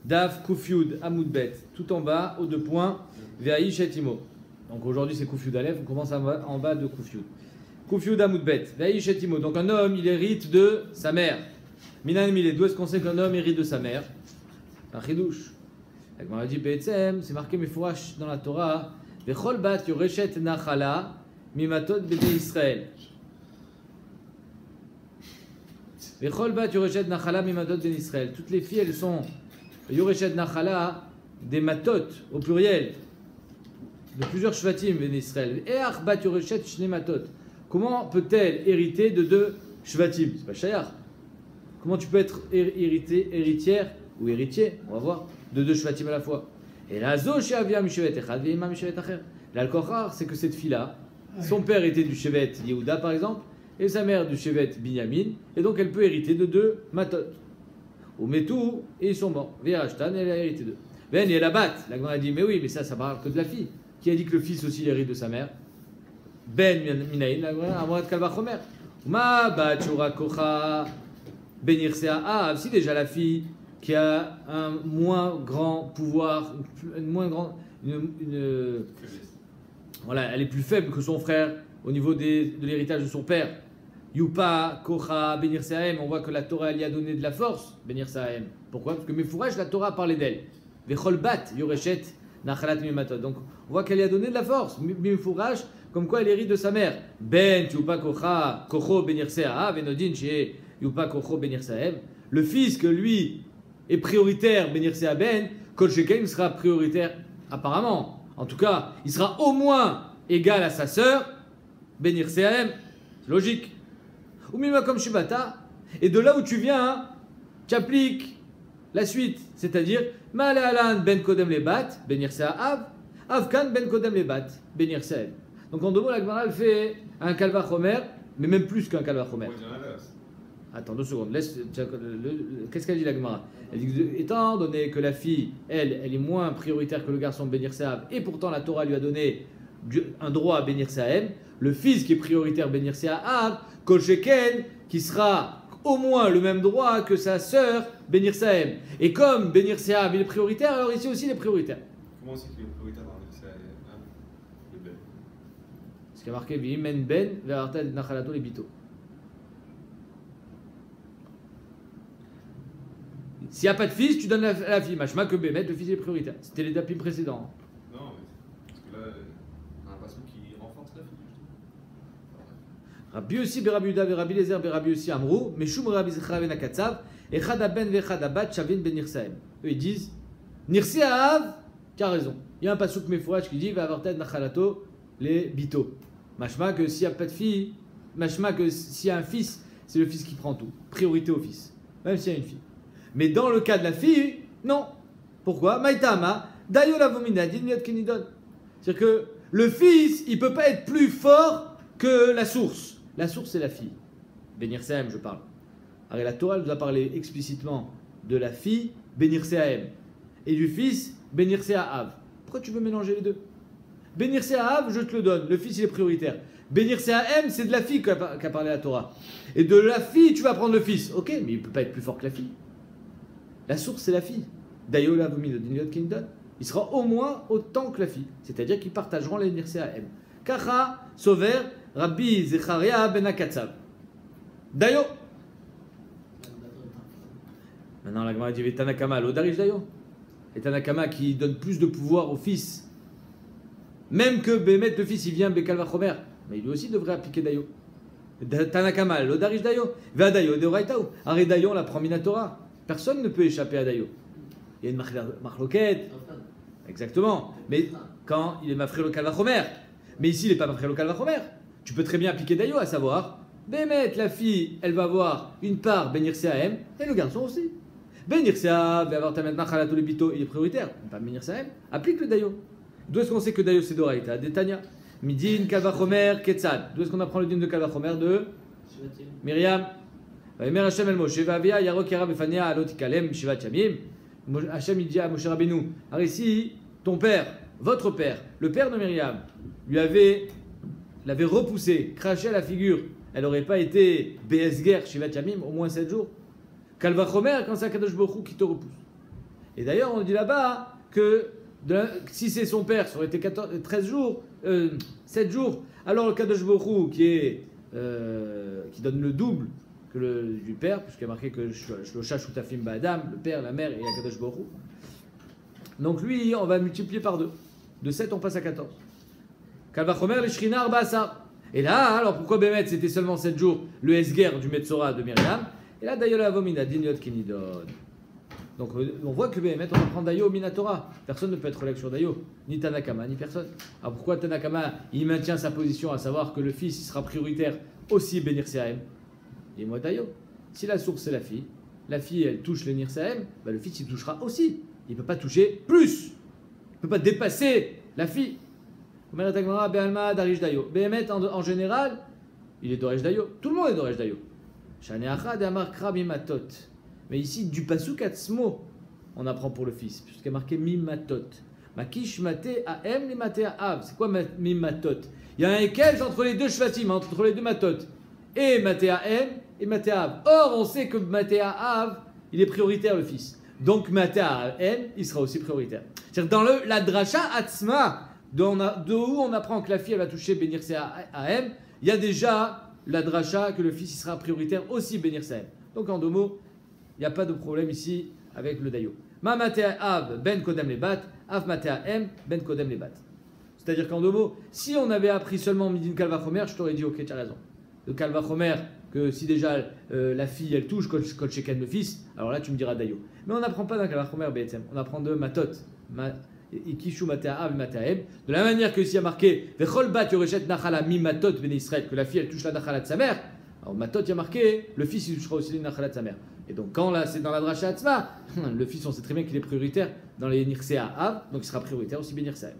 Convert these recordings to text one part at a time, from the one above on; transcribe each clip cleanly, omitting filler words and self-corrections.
Daf Kufyud Amoudbet, tout en bas, aux deux points, Veaï Shetimo. Donc aujourd'hui c'est Kufyud Aleph, on commence en bas de Kufyud. Kufyud Amoudbet, Veaï Shetimo. Donc un homme, il hérite de sa mère. Minan Milé, d'où est-ce qu'on sait qu'un homme hérite de sa mère? Un chidouche. On a dit Be'etzem, c'est marqué Mefourash dans la Torah, Vechol bat yoreshet nachala mimatot b'nei Israël. Vechol bat yoreshet nachala mimatot b'nei Israël. Toutes les filles, elles sont yoreshet nachala des matot au pluriel de plusieurs shvatim b'nei Israël. Each bat yoreshet shne matot. Comment peut-elle hériter de deux shvatim? C'est pas shayar. Comment tu peux être héritière ou héritier, on va voir, de deux shvatim à la fois? Et la zo she'avia mishevet echad ve'ima mishevet acher. L'alcochar, c'est que cette fille-là, son père était du shevet Yehuda par exemple, et sa mère du shevet Binyamin, et donc elle peut hériter de deux matot. Ou metou, et ils sont morts. Ve'ashtan, elle a hérité d'eux. Ben et la bat, la Gemara a dit, mais oui, mais ça parle que de la fille. Qui a dit que le fils aussi hérite de sa mère? Ben minaïn, la Gemara, Amorat Kalvachomer. Ma bat shura kocha benircea. Ah, si déjà la fille qui a un moins grand pouvoir, voilà, elle est plus faible que son frère au niveau de l'héritage de son père. Yupa, Kocha, Benir Sahem, on voit que la Torah lui a donné de la force, Benir Sahem. Pourquoi? Parce que Mefourash, la Torah parlait d'elle. Vechol bat, Yoreshet, Nachalat Mimatot. Donc on voit qu'elle lui a donné de la force, Mefourash, comme quoi elle hérite de sa mère. Ben, Yupa, Kocha, Kocho, Benir Sahem, Venodin, chez Yupa, Kocho, Benir Sahem. Le fils que lui est prioritaire, Benir Sahem, Ben, Kol Sheken sera prioritaire apparemment. En tout cas, il sera au moins égal à sa sœur, Benir Sahem. C'est logique. Comme Shibata, et de là où tu viens, tu appliques la suite, c'est-à-dire Malalan ben Kodem lebat, Benir Av, Avkan ben Kodem lebat, Benir Sahem. Donc en deux mots, la Gemara fait un Kalva Chomer, mais même plus qu'un Kalva Chomer. Attends 2 secondes, qu'est-ce qu'elle dit la Gemara? Elle dit que, étant donné que la fille, elle est moins prioritaire que le garçon Benir Sahem, et pourtant la Torah lui a donné un droit à Benir Sahem, le fils qui est prioritaire Benir Sahem, Kol Sheken, qui sera au moins le même droit que sa sœur Benir Sahem. Et comme Benir Sahem il est prioritaire, alors ici aussi il est prioritaire. Comment c'est qu'il est prioritaire dans Benir Sahem? Le Ben. Ce qui a marqué Vimen Ben, Verartel Nachalato les Bito. S'il n'y a pas de fils, tu donnes la fille. Machma que Bémet, le fils est prioritaire. C'était les dapim précédents. Non, mais parce que là, on a l'impression qu'il renforce la fille. Rabbi aussi, Berabi Uda, Berabi Lezer, Berabi aussi Amrou, Meshum Rabbi Zechra ben Akatsav, Echad Ben Vechad Abat, Shavin ben Nirsaem. Eux ils disent, Nirseav, tu as raison. Il y a un pasouk Mefourach qui dit, va avoir tête Nachalato, les Bito. Machma que s'il n'y a pas de fille, machma que s'il y a un fils, c'est le fils qui prend tout. Priorité au fils, même s'il y a une fille. Mais dans le cas de la fille, non. Pourquoi? Maïtama, Dayo la vomina, Dinmiot Kenidon. C'est-à-dire que le fils, il ne peut pas être plus fort que la source. La source, c'est la fille. Benir Sahem, je parle. Alors la Torah nous a parlé explicitement de la fille, Benir Sahem, et du fils, Benir Sahav. Pourquoi tu veux mélanger les deux? Benir Sahav, je te le donne, le fils il est prioritaire. Benir Sahem, c'est de la fille qu'a parlé la Torah. Et de la fille, tu vas prendre le fils. Ok, mais il ne peut pas être plus fort que la fille. La source, c'est la fille. Dayola Vomino Dinot Kindon. Il sera au moins autant que la fille. C'est-à-dire qu'ils partageront les Nirseahem. Kacha, Sover, Rabbi Zecharia ben Akatsav. Dayo. Maintenant, la Gemara dit Tanakama, l'Odarish Dayo. Et Tanakama qui donne plus de pouvoir au fils. Même que Bémet, le fils, il vient Bekalva Chomer. Mais lui aussi devrait appliquer Dayo. Tanakama, l'Odarish Dayo. Va Dayo, de Oraitaou. Arrête Dayo, on la prend Minatora. Personne ne peut échapper à Dayo. Il y a une marloquette. Exactement. Mais quand il est mafré le Kalvachomer. Mais ici, il n'est pas mafré le Kalvachomer. Tu peux très bien appliquer Dayo, à savoir, Bémet, la fille, elle va avoir une part Benir Sahem, et le garçon aussi. Benir Sahem va avoir ta maintenant Khalatou le Bito, il est prioritaire. Pas Benir Sahem. Applique le Dayo. D'où est-ce qu'on sait que Dayo c'est d'Oraïta? D'Etania. Midin, Kalvachomer, Ketzad. D'où est-ce qu'on apprend le din de Kalvachomer? De Myriam. Hachem el Moshe, Vavia, Yarok, Yara, Befania, Alot, Kalem, Shivat Shamim. Hachem il dit à Moshe Rabbeinu, alors ici, ton père, votre père, le père de Myriam, l'avait repoussé, craché à la figure. Elle n'aurait pas été BSGer, Shivat Shamim, au moins 7 jours. Kalvachomer, quand c'est Akadosh Baruch Hu qui te repousse. Et d'ailleurs, on dit là-bas que si c'est son père, ça aurait été 13 jours, 7 jours. Alors le Kadosh Baruch Hu, qui donne le double du père, puisqu'il y a marqué que Shlosha Shutafim Ba'adam, le père, la mère et la Kadosh Baruch Hu. Donc lui, on va multiplier par 2. De 7, on passe à 14. Kalvachomer le Shrina Arba'asar. Et là, alors pourquoi Bémet c'était seulement 7 jours, le Esger du Metzora de Myriam. Et là, Dayo la Vomina, Dinyot Kinidon. Donc on voit que Bémet, on apprend Dayo au Minatora. Personne ne peut être relègue sur Dayo, ni Tanakama, ni personne. Alors pourquoi Tanakama, il maintient sa position, à savoir que le fils il sera prioritaire aussi Benir Sehaem. Et moi Dayo, si la source c'est la fille elle touche le Nir Sehaem, bah, le fils il touchera aussi. Il ne peut pas toucher plus. Il ne peut pas dépasser la fille. Bémet en général, il est d'Oresh Dayo. Tout le monde est d'Oresh Dayo. Mais ici, du pasuk atzmo, on apprend pour le fils, puisqu'il y a marqué mimatot. Makish mate aem li mate av. C'est quoi mimatot? Il y a un équelge entre les deux shvatim, entre les deux matot. Et mate aem et mate av. Or, on sait que mate av, il est prioritaire le fils. Donc mate aem, il sera aussi prioritaire. C'est-à-dire dans la dracha atzma, de où on apprend que la fille elle va toucher Benir Sehaem, il y a déjà la dracha que le fils il sera prioritaire aussi Benir Sehaem. Donc en deux mots, il n'y a pas de problème ici avec le dayo. Ma matea av ben kodem lebat, av matea em ben kodem lebat. C'est-à-dire qu'en deux mots, si on avait appris seulement midin kalvachomer, je t'aurais dit ok, tu as raison. Le kalvachomer, que si déjà la fille elle touche kol sheken le fils, alors là tu me diras dayo. Mais on n'apprend pas d'un kalvachomer be'etzem, on apprend de matot. Ikishu matea av matea em. De la manière que ici il y a marqué vechol bat yoreshet nachala mi matot ben Israël, que la fille elle touche la nachala de sa mère. Alors matot il y a marqué le fils il touchera aussi la nachala de sa mère. Et donc quand là c'est dans la dracha atzma, le fils on sait très bien qu'il est prioritaire dans les nirsea av, donc il sera prioritaire aussi ben Israël.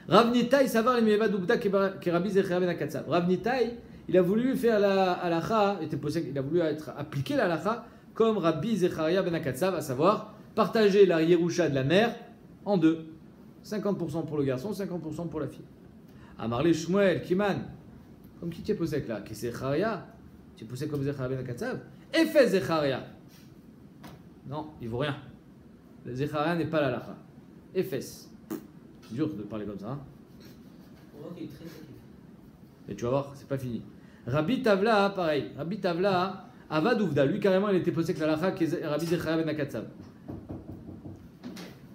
Rav Nitai savar les meva dubda ke Rabbi Zechariah ben Akatsav. Rav Nitai il a voulu faire la halacha, il a voulu appliquer la halacha comme Rabbi Zechariah ben Akatsav, à savoir partager la Yerusha de la mère en deux. 50% pour le garçon, 50% pour la fille. Amarle Shmuel, Kiman, comme qui tu es posé là? Que Zechariah, tu es posé comme Zechariah ben Akatsav. Effet Zechariah. Non, il vaut rien. Le Zechariah n'est pas la halacha. Effet. C'est dur de parler comme ça. Hein? Et tu vas voir, c'est pas fini. Rabbi Tavla, pareil. Rabbi Tavla, Avadouvda, lui carrément il était posé que la halacha que Rabbi Zechariah ben Akatsav.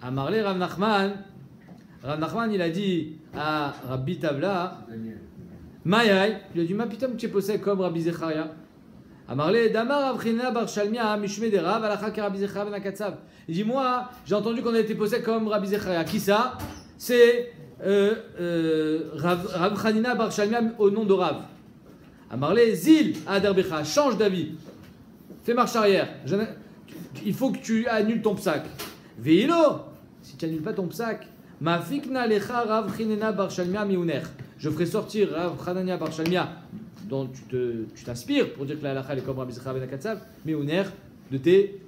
Amarle Rav Nachman. Rav Nachman il a dit à Rabbi Tavla, Mayai, il a dit ma putain tu es posé comme Rabbi Zechariah. Amarle Damar Rav Chinina bar Shalmia Mishme de Rav halacha que Rabbi Zechariah ben Akatsav. Il dit moi j'ai entendu qu'on a été posé comme Rabbi Zechariah. Qui ça? C'est Rav Chinina bar Shalmia au nom de Rav. Amarle Zil Aderbecha, change d'avis. Fais marche arrière. Il faut que tu annules ton psaque. Veilo, si tu n'annules pas ton psaque, ma fikna lecha Rav Chinina bar Shalmia miuner. Je ferai sortir Rav Chanania bar Shalmia, dont tu t'inspires pour dire que la halakha est comme Rabbi Zechariah ben Akatsav, miuner, de tes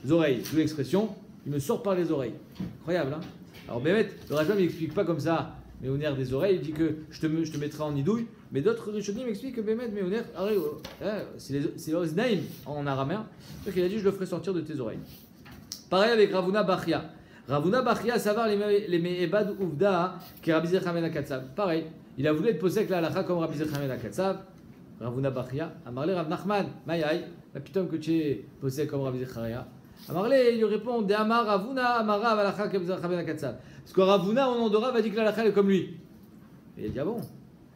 oreilles. D'où l'expression, il me sort par les oreilles. Incroyable, hein? Alors Bémet, le Rajbam il explique pas comme ça, miuner des oreilles, il dit que je te mettrai en idouille, mais d'autres Rishonim m'expliquent que Bémet, miuner, c'est l'oznaim en araméen, donc il a dit je le ferai sortir de tes oreilles. Pareil avec Ravuna Bachia. Ravuna Bachia, savoir les Me'ebad Uvda, qui est Rabbi Zechariah ben Akatsav. Pareil, il a voulu être posé avec la halakha comme Rabbi Zechariah ben Akatsav. Ravuna Bachia. Amarle Rav Nachman, Mayai, la putain que tu es posé comme Rabbi Zechariah. Amarle, il lui répond, De Amar Ravuna, Amara, halakha comme Zechariah ben Akatsav. Parce que Ravuna, au nom de Rav, a dit que la halakha est comme lui. Et il dit, ah bon?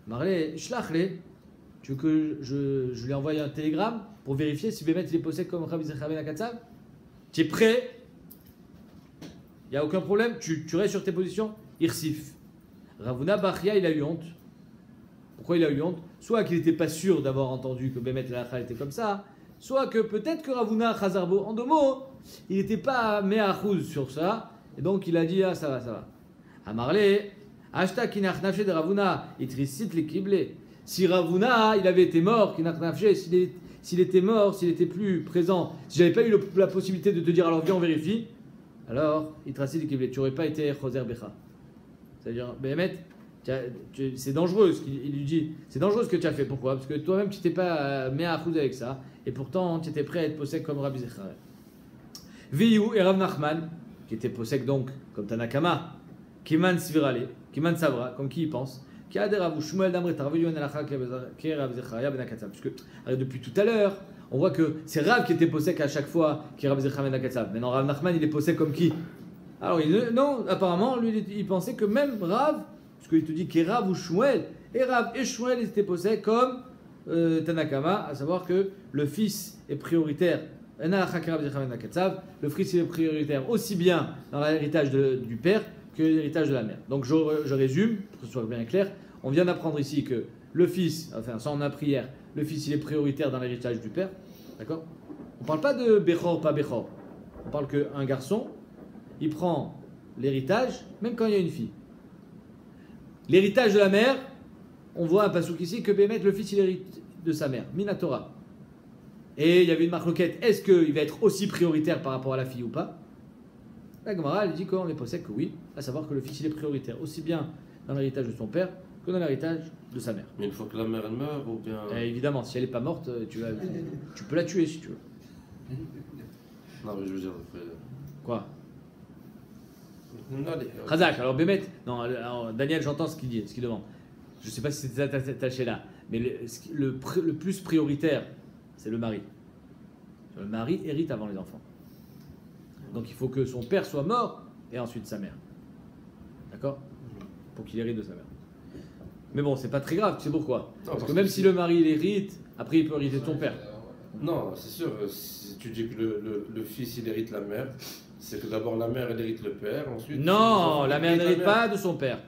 Amarle, Shlachle, tu veux que je lui envoie un télégramme pour vérifier si Bémet il est posé comme Rabbi Zechariah ben Akatsav? Tu es prêt? Il n'y a aucun problème, tu restes sur tes positions. Irsif. Ravuna Bachia, il a eu honte. Pourquoi il a eu honte? Soit qu'il n'était pas sûr d'avoir entendu que Bémet la était comme ça, soit que peut-être que Ravuna Chazarbo, en deux mots, il n'était pas méachouz sur ça, et donc il a dit ah ça va. Amarle, Ashta kinach nafshe de Ravuna, itrisit le kible. Si Ravuna, il avait été mort, kinach nafshe, s'il était mort, s'il était plus présent, si j'avais pas eu la possibilité de te dire alors viens on vérifie, alors il traçait du tu n'aurais pas été Choser Becha. C'est-à-dire, Béhémet, c'est dangereux ce qu'il lui dit. C'est dangereux ce que tu as fait. Pourquoi? Parce que toi-même tu n'étais pas mis à avec ça, et pourtant tu étais prêt à être posé comme Rabbi Zechariah. Viyu et Rav Nachman, qui était possèque donc, comme Tanakama, Kiman Svirale, Kiman Savra, comme qui y pense, qui a des Rav Shmuel Damre Tarvayu en Alacha qui Rav Zechariah ben Akatsav. Puisque depuis tout à l'heure, on voit que c'est Rav qui était possèque à chaque fois qui Rav Zechariah ben Akatsav. Maintenant, Rav Nachman, il est possèque comme qui? Alors, non, apparemment, lui, il pensait que même Rav, parce qu'il te dit qu'il Rav ou Shmuel, et Rav et Shmuel, ils étaient possèques comme Tanakama, à savoir que le fils est prioritaire. Le fils est prioritaire aussi bien dans l'héritage du père que l'héritage de la mère. Donc je résume, pour que ce soit bien clair. On vient d'apprendre ici que le fils, enfin ça on a appris hier, le fils il est prioritaire dans l'héritage du père. D'accord? On ne parle pas de Bechor, pas Bechor. On parle qu'un garçon, il prend l'héritage même quand il y a une fille. L'héritage de la mère, on voit un passouk ici que Bémet, le fils il hérite de sa mère, Minatora. Et il y avait une marloquette, est-ce qu'il va être aussi prioritaire par rapport à la fille ou pas? La Gemara, elle dit qu'on est possède que oui, à savoir que le fils il est prioritaire, aussi bien dans l'héritage de son père que dans l'héritage de sa mère. Mais une fois que la mère elle meurt, ou bien. Et évidemment, si elle n'est pas morte, tu peux la tuer si tu veux. Non, mais je veux dire. Après... Quoi? Allez. Khazak, alors Bémet, non, alors, Daniel, j'entends ce qu'il dit, ce qu'il demande. Je ne sais pas si c'est attaché là, mais le plus prioritaire, c'est le mari. Le mari hérite avant les enfants. Donc il faut que son père soit mort et ensuite sa mère. D'accord? Pour qu'il hérite de sa mère. Mais bon, c'est pas très grave, tu sais pourquoi? Parce que même si le mari il hérite, après il peut hériter de son père. Non, c'est sûr, si tu dis que le fils il hérite la mère, c'est que d'abord la mère elle hérite le père, ensuite. Non, la mère n'hérite pas de son père.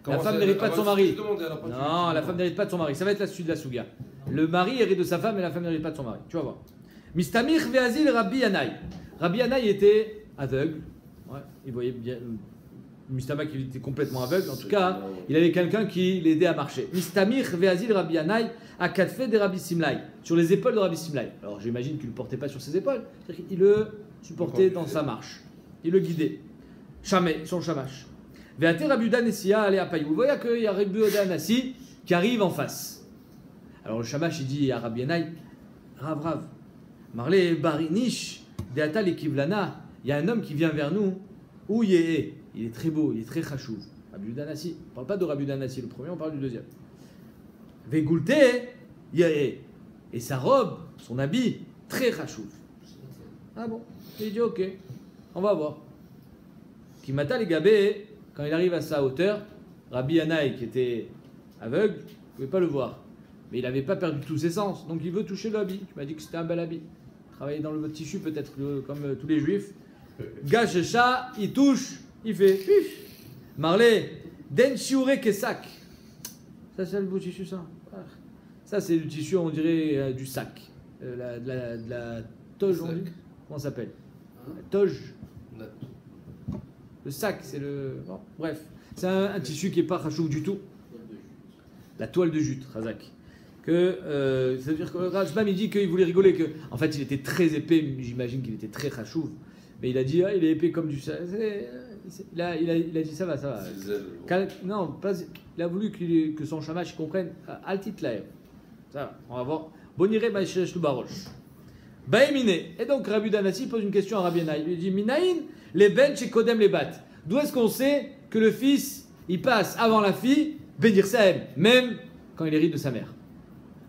La femme n'hérite pas de son mari. Non, la femme n'hérite pas de son mari. Ça va être la suite de la Souga. Le mari hérite de sa femme et la femme n'hérite pas de son mari. Tu vas voir. Mistamir ve'azil Rabbi Yanaï. Rabbi Yanaï était aveugle. Ouais, il voyait bien. Mistamir il était complètement aveugle. En tout cas, il avait quelqu'un qui l'aidait à marcher. Mistamir ve'azil Rabbi Yanaï à Katfé de Rabbi Simlaï. Sur les épaules de Rabbi Simlaï. Alors j'imagine qu'il ne le portait pas sur ses épaules. C'est-à-dire qu'il le supportait dans sa marche. Il le guidait. Chamé, son chamache. Ve'ater Rabbi Uda Nessia allait à Payou. Vous voyez qu'il y a Rabbi Uda Nessi qui arrive en face. Alors le chamache il dit à Rabbi Yanaï, Rav, Marlé Barinish, Deata Lekivlana, il y a un homme qui vient vers nous, où il est très beau, il est très chachouv. Rabbi Uda Nessi. On ne parle pas de Rabbi Uda Nessi, le premier, on parle du deuxième. Ve'goulte, et sa robe, son habit, très chachouv. Ah bon? Il dit ok, on va voir. Kimata les gabé, quand il arrive à sa hauteur, Rabbi Yanaï, qui était aveugle, ne pouvait pas le voir. Mais il n'avait pas perdu tous ses sens, donc il veut toucher l'habit. Tu m'as dit que c'était un bel habit. Travailler dans le tissu, peut-être comme tous les juifs. Gachecha, il touche, il fait pif. Marley, den shiure kesak. Ça, c'est le beau tissu, ça. Ça, c'est le tissu, on dirait, du sac. De la toge, on dit. Comment ça s'appelle? La toge. Le sac, c'est le. Bon, bref, c'est un tissu qui n'est pas rachouk du tout. La toile de jute, Razak. C'est-à-dire que Rajbam il dit qu'il voulait rigoler, que en fait il était très épais, j'imagine qu'il était très rachouv. Mais il a dit, il est épais comme du sac. Il a dit ça va. Non, pas, il a voulu que son chamash comprenne. Altit laev. Ça va, on va voir. Boniré Maïchesh Lubarosh. Baïmine. Et donc Rabbi Danassi pose une question à Rabbi Yanaï. Il lui dit Minaïn, les ben chez Kodem les bat. D'où est-ce qu'on sait que le fils, il passe avant la fille, Bédir Sahem, même quand il hérite de sa mère?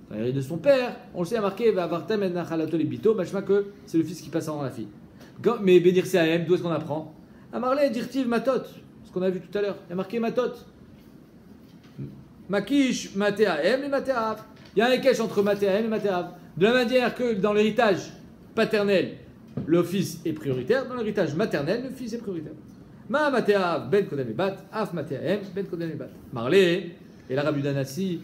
Quand il hérite de son père, on le sait, il y a marqué Vavartem et Nachalato les bito, machma que c'est le fils qui passe avant la fille. Mais Bédir Sahem, d'où est-ce qu'on apprend? À Marley, Dirtiv Matot, ce qu'on a vu tout à l'heure. Il y a marqué Matot. Makish, Matéahem et Matéav. Il y a un équèche entre Matéahem et Matéav. De la manière que dans l'héritage paternel, le fils est prioritaire, dans l'héritage maternel, le fils est prioritaire. Ma Matéav ben Kodem bat, Af Matéahem ben Kodem bat. Marley, et l'Arabe Danassi,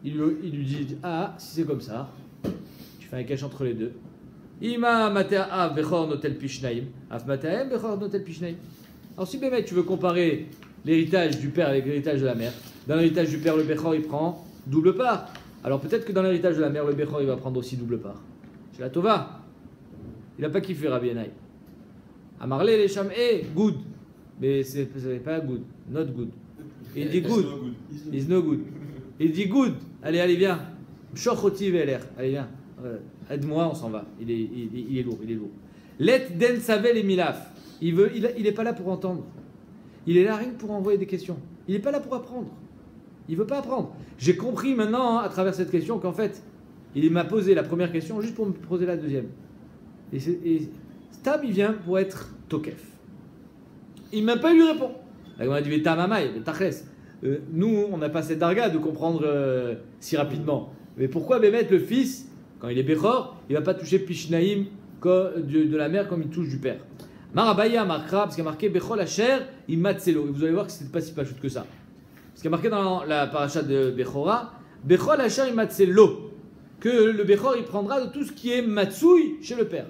il lui dit ah, si c'est comme ça, tu fais un équèche entre les deux. Ima Matéav bechor notel pishnaim, Af Matéahem bechor notel pishnaim. Alors si Bémet, tu veux comparer l'héritage du père avec l'héritage de la mère, dans l'héritage du père, le bechor il prend double part. Alors peut-être que dans l'héritage de la mère, le Bechor il va prendre aussi double part. C'est la Tova. Il n'a pas kiffé Rabbi Yanaï. À Marley, les Cham, good. Mais c'est pas good, not good. Il dit good. It's no good. Il dit good. Allez, viens. Shochoti ve'ler. Allez, viens. Aide-moi, on s'en va. Il est lourd. Let den savel et milaf. il n'est pas là pour entendre. Il est là rien que pour envoyer des questions. Il n'est pas là pour apprendre. Il ne veut pas apprendre. J'ai compris maintenant, à travers cette question, qu'en fait, il m'a posé la première question juste pour me poser la deuxième. Et Stam, il vient pour être Tokef. Il ne m'a pas eu répond. On a dit Tamamaï, Tachès. Nous, on n'a pas cette darga de comprendre si rapidement. Mais pourquoi Bémet, le fils, quand il est Bechor, il ne va pas toucher Pishnaïm de la mère comme il touche du père? Marabaya Markra, parce qu'il y a marqué Bechol Asher, Imatselo. Et vous allez voir que ce n'est pas si pachout que ça. Parce qu'il y a marqué dans la paracha de Bechora, Bechol Asher Imatselo, que le Bechor il prendra de tout ce qui est Matsui chez le père.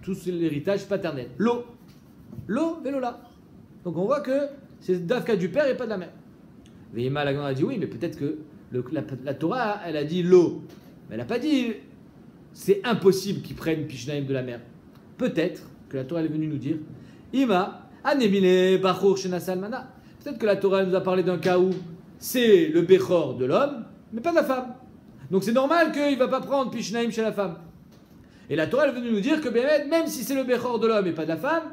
Tout l'héritage paternel. L'eau. L'eau, Velola. Donc on voit que c'est Dafka du père et pas de la mère. Veima Lagan a dit oui, mais peut-être que la Torah, elle a dit l'eau. Mais elle n'a pas dit c'est impossible qu'ils prennent Pishnaim de la mère. Peut-être que la Torah est venue nous dire Ima, Anemine Bachor Shenasalmana. Peut-être que la Torah nous a parlé d'un cas où c'est le Bechor de l'homme, mais pas de la femme. Donc c'est normal qu'il ne va pas prendre Pishnaim chez la femme. Et la Torah est venue nous dire que même si c'est le Bechor de l'homme et pas de la femme,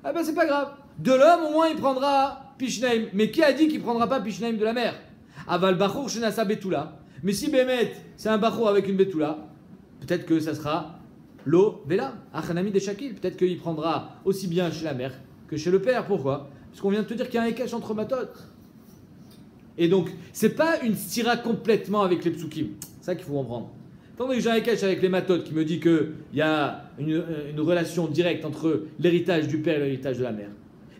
ah ben c'est pas grave. De l'homme, au moins, il prendra Pishnaim. Mais qui a dit qu'il ne prendra pas Pishnaim de la mère? Aval Bachor Shenasa Betula. Mais si Bémet, c'est un Bachor avec une Betula, peut-être que ça sera Lo Vela, Achanami de Shakil. Peut-être qu'il prendra aussi bien chez la mère que chez le père. Pourquoi? Parce qu'on vient de te dire qu'il y a un écart entre Matot. Et donc, c'est pas une stira complètement avec les psukim. C'est ça qu'il faut comprendre. Tandis que j'ai un écart avec les Matot qui me dit qu'il y a une relation directe entre l'héritage du père et l'héritage de la mère.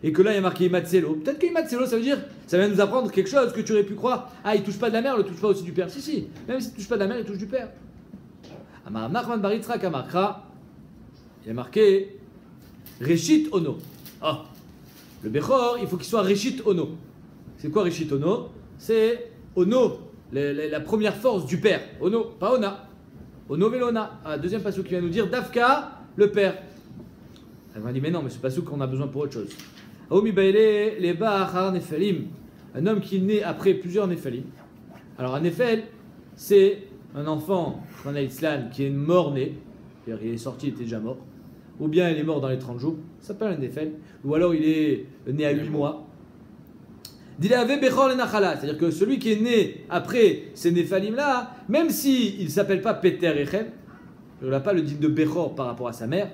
Et que là, il y a marqué Imatselo. Peut-être que Imatselo, ça veut dire, ça vient nous apprendre quelque chose que tu aurais pu croire. Ah, il touche pas de la mère, il ne touche pas aussi du père. Si. Même s'il ne touche pas de la mère, il touche du père. Amar Nachman Baritzrak Amarkra, il y a marqué Reshit Ono. Oh, le Bechor, il faut qu'il soit Reshit Ono. C'est quoi Reshit Ono? C'est Ono, la première force du père. Ono, pas Ona. Ono Velona. Ah, deuxième passage qui vient nous dire Dafka, le père. Elle m'a dit, mais non, mais c'est pas qu'on a besoin pour autre chose. Un homme qui est né après plusieurs Néphalim. Alors un Néphel, c'est un enfant, on a l'islam, qui est mort-né, c'est-à-dire il est sorti, il était déjà mort, ou bien il est mort dans les 30 jours, ça s'appelle un Néphel, ou alors il est né à 8 mois. C'est-à-dire que celui qui est né après ces Néphalim-là, même s'il ne s'appelle pas Peter Echem, il n'a pas le digne de Bechor par rapport à sa mère,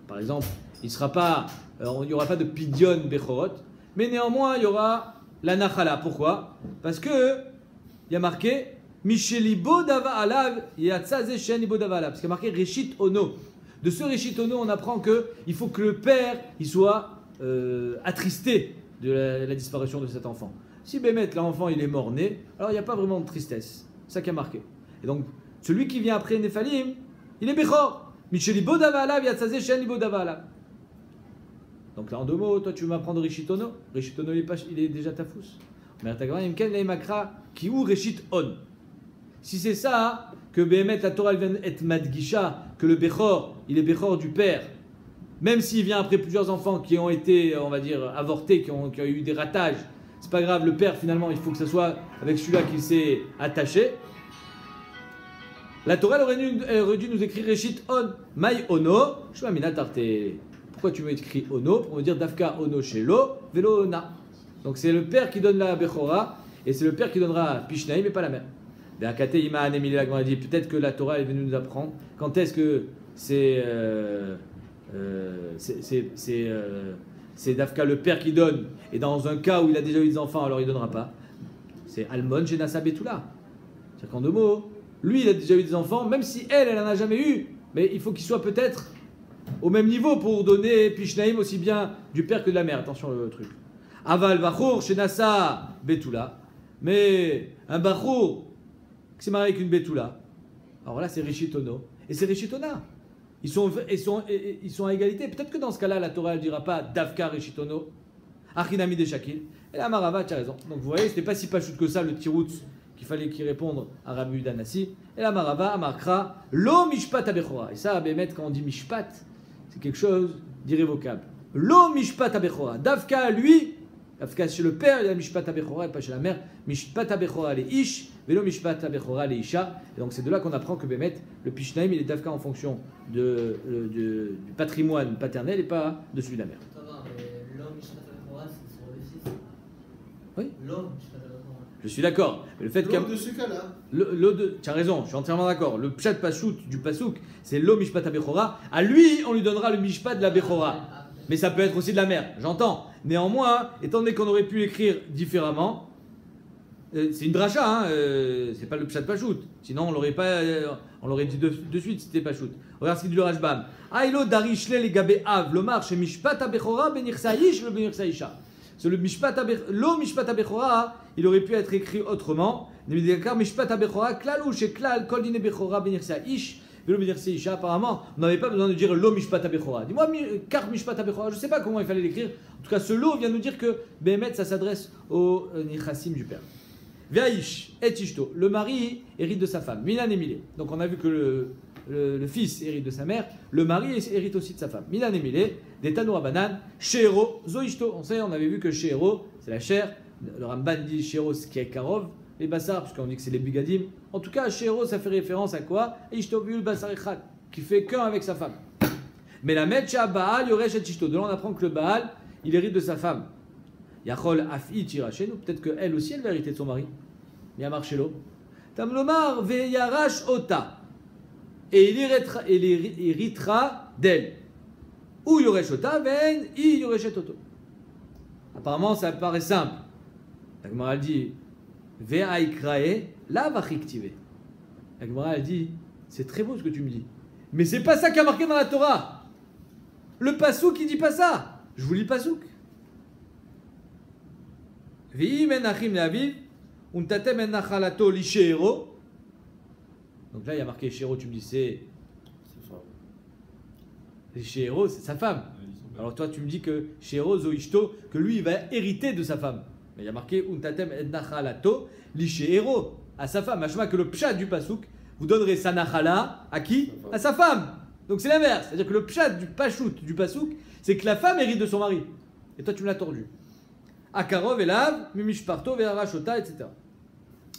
par exemple, il n'y aura pas de Pidyon Bechorot, mais néanmoins il y aura la Nachala. Pourquoi? Parce que il y a marqué Mishelibo Dava Alav Yatsaze Shen Ibo Dava Alav. Parce qu'il y a marqué Reshit Ono. De ce Reshit Ono, on apprend qu'il faut que le père il soit attristé de la disparition de cet enfant. Si Bémet, l'enfant il est mort-né, alors il n'y a pas vraiment de tristesse. C'est ça qui a marqué. Et donc, celui qui vient après Néphalim, il est Bechor. Mishelibo Dava Alav Yatsaze Shen Ibo Dava Alav. Donc là, en deux mots, toi tu veux m'apprendre Rishitono. Rishitono, il est déjà tafous. Mais qui ou Rishit On. Si c'est ça, que Bémet, la Torah vient être Madgisha, que le Bechor, il est Bechor du père, même s'il vient après plusieurs enfants qui ont été, on va dire, avortés, qui ont eu des ratages, c'est pas grave, le père finalement, il faut que ce soit avec celui-là qu'il s'est attaché. La Torah elle aurait dû nous écrire Rishit On. Mai Ono, Shmamina Tarte. Pourquoi tu m'écris Ono? Pour me dire Dafka Ono Shelo, Velo Ona. Donc c'est le père qui donne la Bechora, et c'est le père qui donnera Pishnaim, mais pas la mère. Peut-être que la Torah est venue nous apprendre quand est-ce que c'est Dafka le père qui donne, et dans un cas où il a déjà eu des enfants, alors il ne donnera pas. C'est Almon Genasa Betula. C'est-à-dire qu'en deux mots, lui il a déjà eu des enfants, même si elle n'en a jamais eu, mais il faut qu'il soit peut-être au même niveau pour donner Pishnaim aussi bien du père que de la mère. Attention le truc. Aval Bachour, Shenasa, Betula. Mais un Bachour qui s'est marié avec une Betula, alors là c'est Rishitono. Et c'est Rishitona. Ils sont à égalité. Peut-être que dans ce cas-là, la Torah ne dira pas Dafka Rishitono, Achinami de Shakil. Et la Marava, tu as raison. Donc vous voyez, c'était pas si pachout que ça le Tiroutz qu'il fallait qu'il réponde à Rabbi Danassi. Et la Marava, Amarkra, Lo Mishpat Abechora. Et ça, à Bémet, quand on dit Mishpat, c'est quelque chose d'irrévocable. Lo Mishpat Abechora. Dafka, lui, Dafka chez le père, il y a Mishpat Abechora et pas chez la mère. Mishpat Abechora les Ish, Velo Mishpat Abechora les Isha. Et donc c'est de là qu'on apprend que Bémet, le Pishnaim, il est Dafka en fonction du patrimoine paternel et pas de celui de la mère. Oui. L'homme, Je suis d'accord. Mais le fait L'eau de ce cas-là. tu as raison, je suis entièrement d'accord. Le pshat pashut du pasouk, c'est lo mishpat abechora. À lui, on lui donnera le mishpat de la bechora. Mais ça peut être aussi de la mère, j'entends. Néanmoins, étant donné qu'on aurait pu l'écrire différemment, c'est une dracha, hein, c'est pas le pshat pashut. Sinon, on l'aurait pas, on l'aurait dit de suite, c'était pashut. Regarde ce qu'il dit le Rashbam. Aïlo darishle le gabe av, lomar chez mishpat abechora benirsaïsh le benirsaïsha. C'est le mishpat lo mishpat abechora, il aurait pu être écrit autrement. Car mishpat abechora klal chez klal kol dine bechora benirsaïsh. Apparemment, on n'avait pas besoin de dire lo mishpat abechora. Dis-moi, car mishpat abechora, je ne sais pas comment il fallait l'écrire. En tout cas, ce lo vient nous dire que Behemet, ça s'adresse au nichassim du père. Ve'aish et ishto, le mari hérite de sa femme. Minan et milé. Donc on a vu que le fils hérite de sa mère, le mari hérite aussi de sa femme. Minan et milé, des tanoura banan, shero zo ishto. On avait vu que shero, c'est la chair. Le Ramban dit shero, ce qui est karov. Les bassars, puisqu'on dit que c'est les bigadim. En tout cas, Shero, ça fait référence à quoi? Ishtobiul basar echad, qui fait qu'un avec sa femme. Mais la metcha Baal yoresh et ishto. De là, on apprend que le Baal, il hérite de sa femme. Yachol afi tirachenu. Peut-être qu'elle aussi, elle va hériter de son mari. Yamar shelo. Tamlomar veyarash ota. Et il héritera d'elle. Ou yoresh ota, ven i yoreshet oto. Apparemment, ça paraît simple. La Gemara dit. Ve'aikrae la vachiktive. La Gemara elle dit, c'est très beau ce que tu me dis, mais c'est pas ça qui a marqué dans la Torah. Le pasouk il dit pas ça. Je vous lis pasouk. Ve'im enachim le'aviv untatem enachalato li she'ero. Donc là il y a marqué she'ero, tu me dis c'est she'ero, c'est sa femme. Alors toi tu me dis que she'ero zo ishto, que lui il va hériter de sa femme. Il y a marqué Untatem et Nachalato, l'Ishéhéro, à sa femme. Machma que le pshat du pasouk, vous donnerez sa Nachala à qui? À sa femme. Donc c'est l'inverse. C'est-à-dire que le pshat du pachout du pasouk, c'est que la femme hérite de son mari. Et toi tu me l'as tordu. Akarov, Elav, Mimishparto, Ve'arashota, etc.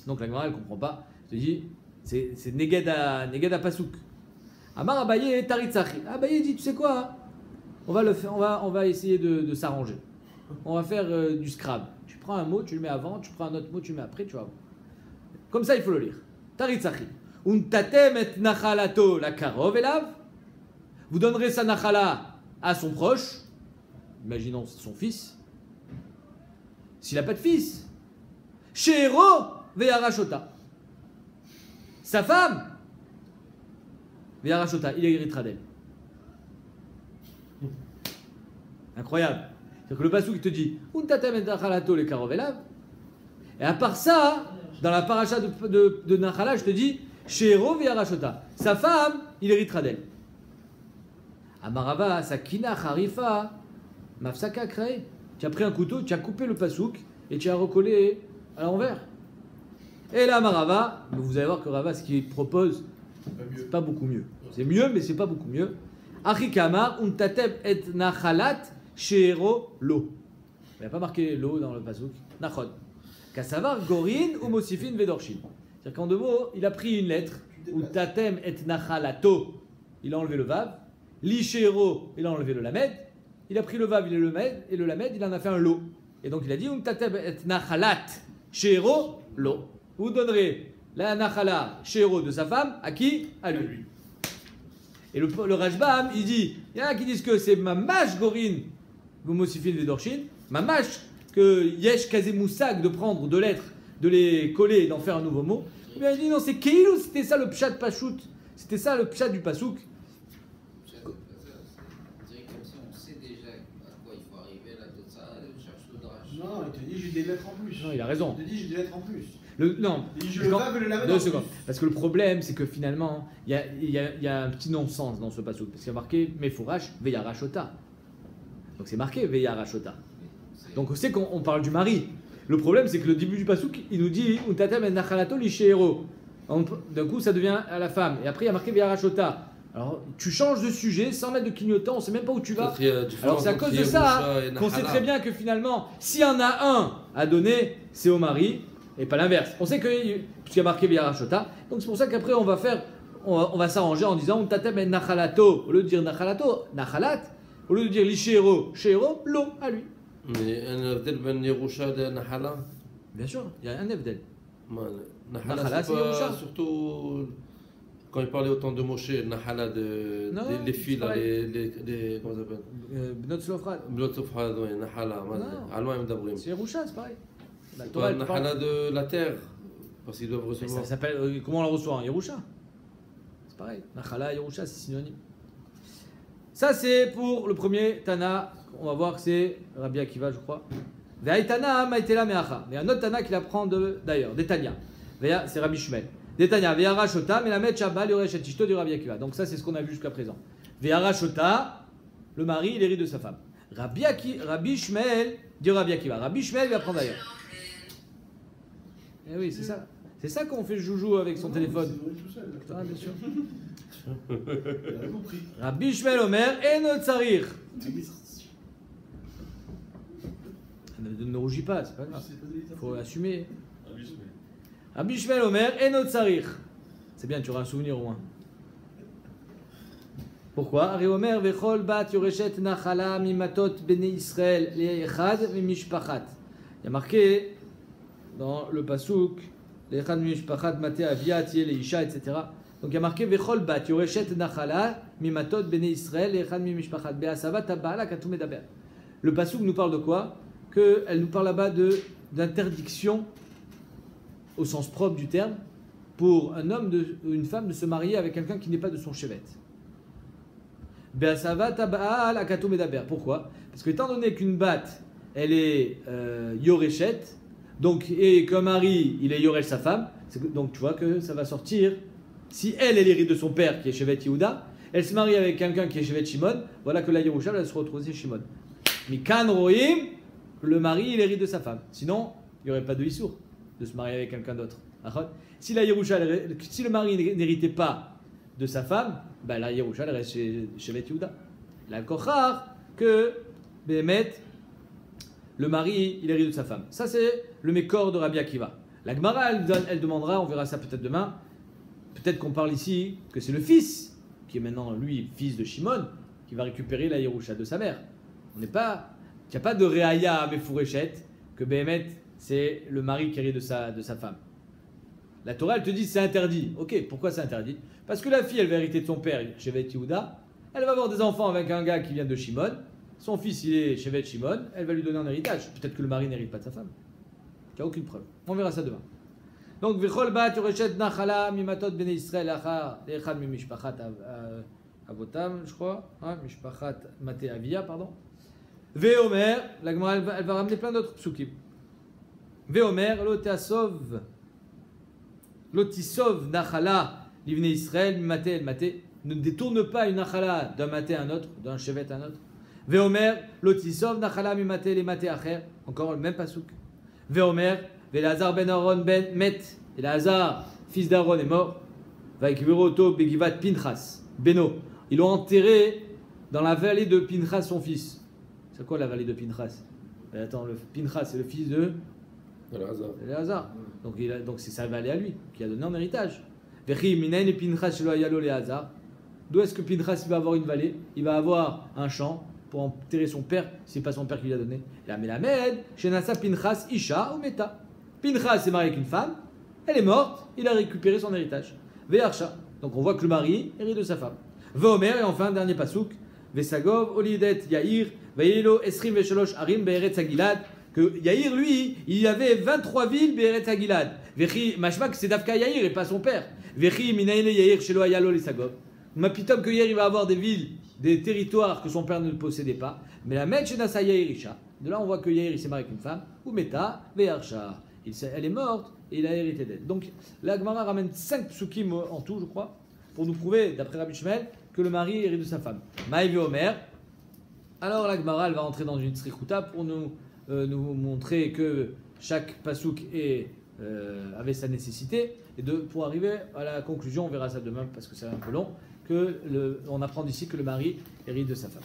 Donc la Gemara elle ne comprend pas. Je te dis, c'est Negeda pasouk. Amar Abaye Taritzachi. Abaye dit, tu sais quoi? On va essayer de s'arranger. On va faire du scrab. Tu prends un mot, tu le mets avant, tu prends un autre mot, tu le mets après, tu vois. Comme ça, il faut le lire. Taritzachi. Untatem et nachalato la karov elav. Vous donnerez sa nachala à son proche. Imaginons son fils. S'il n'a pas de fils. Shero ve'arashota. Sa femme. Ve'arashota. Il héritera d'elle. Incroyable. C'est que le pasouk te dit Untatem et nachalato le karov elav. Et à part ça, dans la paracha de Nachala, je te dis Shero ve'arashota. Sa femme, il héritera d'elle. Amarava, sakina harifa, mafsaka krei. Tu as pris un couteau, tu as coupé le pasouk et tu as recollé à l'envers. Et là, Amarava, vous allez voir que Rava, ce qu'il propose, c'est pas beaucoup mieux. C'est mieux, mais c'est pas beaucoup mieux. Achikama, untatem et nachalat. Shero lo. Il n'y a pas marqué lo dans le pasouk. Nachon. Kassavar gorin ou mosifin vedorshin. C'est-à-dire qu'en deux mots, il a pris une lettre. Ou tatem et nachalato. Il a enlevé le vav. Li shero, il a enlevé le lamed. Il a pris le vav, il a le lamed. Et le lamed, il en a fait un lo. Et donc il a dit tatem et nachalat. Shero lo. Vous donnerez la nachala shero de sa femme à qui? À lui. Et le Rashbam, il dit, il y en a qui disent que c'est mamash gorin. Gomosifin Vedorshin, mamash, que yesh kazemoussag de prendre deux lettres, de les coller et d'en faire un nouveau mot. Et bien il dit non, c'est keilou, c'était ça le pshat pachout, c'était ça le pshat du pasouk. On dirait comme si on sait déjà à quoi il faut arriver là, tout ça, on cherche le drache. Non, il te dit j'ai des lettres en plus. Non, il a raison. Il te dit j'ai des lettres en plus. Non, Je le va le laver. 2 secondes. Parce que le problème, c'est que finalement, il y a un petit non-sens dans ce pasouk. Parce qu'il y a marqué Mefourash Veyarashota. Donc c'est marqué Veyarashota. Donc on sait qu'on parle du mari. Le problème, c'est que le début du pasouk, il nous dit Untatem et Nachalato l'Ishéhéro. D'un coup, ça devient à la femme. Et après, il y a marqué Veyarashota. Alors, tu changes de sujet sans mettre de clignotant, on ne sait même pas où tu vas. Alors, c'est à cause de ça qu'on sait très bien que finalement, s'il y en a un à donner, c'est au mari. Et pas l'inverse. On sait que puisqu'il y a marqué Veyarashota, donc c'est pour ça qu'après on va s'arranger en disant Tatem et Nachalato, au lieu de dire Nachalato, Nachalat, au lieu de dire L'Ishéhéro, Shéhéro, lo à lui. Mais un avdel ben Yerusha de Nahala. Bien sûr, il y a un Evdel. Nahala, Nahala, c'est c'est Yerusha. pas surtout quand il parlait autant de Moshe, Nahala Non, les filles c'est là, pareil. les comment ça s'appelle? Bnot Slofrad. Blot Sofrad, ouais, Nahala, Non. Alma et Mdabrim. C'est Yerusha, c'est pareil. La C'est Torah, pas elle parle- Nahala de la terre, parce qu'ils doivent Mais recevoir. ça s'appelle. Comment on la reçoit en Yerusha? C'est pareil. Nachala, Yerusha, c'est synonyme. Ça, c'est pour le premier Tana. On va voir que c'est Rabbi Akiva, je crois. Ve'aitana ma'itela me'acha. Il y a un autre Tana qui l'apprend d'ailleurs, des Tanya. C'est Rabbi Shmuel. Des Tanya. Ve'ara shota, melamed shabal yoresh et tishto du Rabbi Akiva. Donc, ça, c'est ce qu'on a vu jusqu'à présent. Ve'ara shota, le mari, il hérite de sa femme. Rabbi Shmuel dit Rabbi Akiva. Rabbi Shmuel lui apprend d'ailleurs. Eh oui, c'est ça. C'est ça qu'on fait le joujou avec son téléphone. Ah, bien sûr. Il a compris. Rabbi Shmuel Omer et notre tsarir. Ne rougis pas, c'est pas grave. Il faut assumer. Rabbi Shmuel Omer et notre tsarir. C'est bien, tu auras un souvenir au moins. Pourquoi? Ari Omer vechol bat yoreshet nachala mimatot bene Israël le'echad mimishpachat. Il y a marqué dans le pasuk le'echad mimishpachat maté avia tiye leisha, etc. Donc il y a marqué vechol bat yoreshet nachala mimatot bene Israël le'echad mimishpachat be'asava tabala katou medaber. Le pasuk nous parle de quoi? Elle nous parle là-bas d'interdiction au sens propre du terme pour un homme ou une femme de se marier avec quelqu'un qui n'est pas de son chevet. Pourquoi? Parce que étant donné qu'une batte, elle est yoreshet, donc, et qu'un mari, il est yoresh sa femme, donc tu vois que ça va sortir. Si elle hérite de son père qui est Shevet Yehuda, elle se marie avec quelqu'un qui est Shevet Shimon, voilà que la Yerusha va se retrouver Shimon. Mais Kan Rohim, le mari, il hérite de sa femme. Sinon, il n'y aurait pas de Issour de se marier avec quelqu'un d'autre. Si la Yerusha, si le mari n'héritait pas de sa femme, ben la Yerusha, elle reste chez Shevet Yehuda. La Kochar, que Behemet, le mari, il hérite de sa femme. Ça, c'est le mécor de Rabbi Akiva. La Gemara, elle demandera, on verra ça peut-être demain, peut-être qu'on parle ici que c'est le fils, qui est maintenant, lui, fils de Shimon, qui va récupérer la Yerusha de sa mère. Il n'y a pas de Reaya Mefourechet, que Behemet, c'est le mari qui hérite de sa femme. La Torah, elle te dit c'est interdit. Ok, pourquoi c'est interdit? Parce que la fille, elle va hériter de son père, Shevet Yehuda. Elle va avoir des enfants avec un gars qui vient de Shimon. Son fils, il est Shevet Shimon. Elle va lui donner un héritage. Peut-être que le mari n'hérite pas de sa femme. Il n'y a aucune preuve. On verra ça demain. Donc, Vechol bat yoreshet nachala mimatot bnei Israël achar echad mimishpachat avotam, je crois. Mishpachat maté avia, pardon. Veomer, la Gemara, elle va ramener plein d'autres psukim. Veomer, lotisov nachala livne Israël maté el maté. Ne détourne pas une nachala d'un maté à un autre, d'un chevet à un autre. Veomer, lotisov nachala mi maté le maté acher. Encore le même pasuk. Veomer, Velazar ben Aaron ben met. Et Lazar, fils d'Aaron, est mort. Vaikviroto begivat Pinchas. Beno. Ils l'ont enterré dans la vallée de Pinchas, son fils. C'est quoi la vallée de Pinchas? Attends, le Pinchas, c'est le fils de Lazar. Donc c'est sa vallée à lui, qui a donné en héritage. Vechi minain et Pinchas shelo hayalo leHazar. D'où est-ce que Pinchas il va avoir une vallée? Il va avoir un champ pour enterrer son père, si c'est pas son père qui lui a donné. La Melamed, Shenasa Pinchas Isha ou Meta. Pinchas s'est marié avec une femme, elle est morte, il a récupéré son héritage. Ve'arsha. Donc on voit que le mari hérite de sa femme. Ve'omer, et enfin, dernier pasouk. Ve'sagov, Olidet, Yair, Ve'yelo, Esrim, Ve'shalosh, Arim, Be'eretz Agilad. Que Yair, lui, il avait 23 villes, Be'eretz Agilad. Vechi, Mashmak, c'est Dafka Yair et pas son père. Vechi, Minaïle, Yair, Shelo, Ayalo, Lisagov. Mapitom que Yair, il va avoir des villes, des territoires que son père ne possédait pas. Mais la Med, Shenasa Yairisha. De là, on voit que Yair, il s'est marié avec une femme. Ou Meta, Ve'arsha. Elle est morte et il a hérité d'elle. Donc, la Gemara ramène 5 psukim en tout, je crois, pour nous prouver, d'après Rabbi Shmuel, que le mari hérite de sa femme. Maïvi Omer. Alors, la Gemara, elle va entrer dans une tzrichuta pour nous montrer que chaque pasouk avait sa nécessité. Et pour arriver à la conclusion, on verra ça demain parce que c'est un peu long, on apprend d'ici que le mari hérite de sa femme.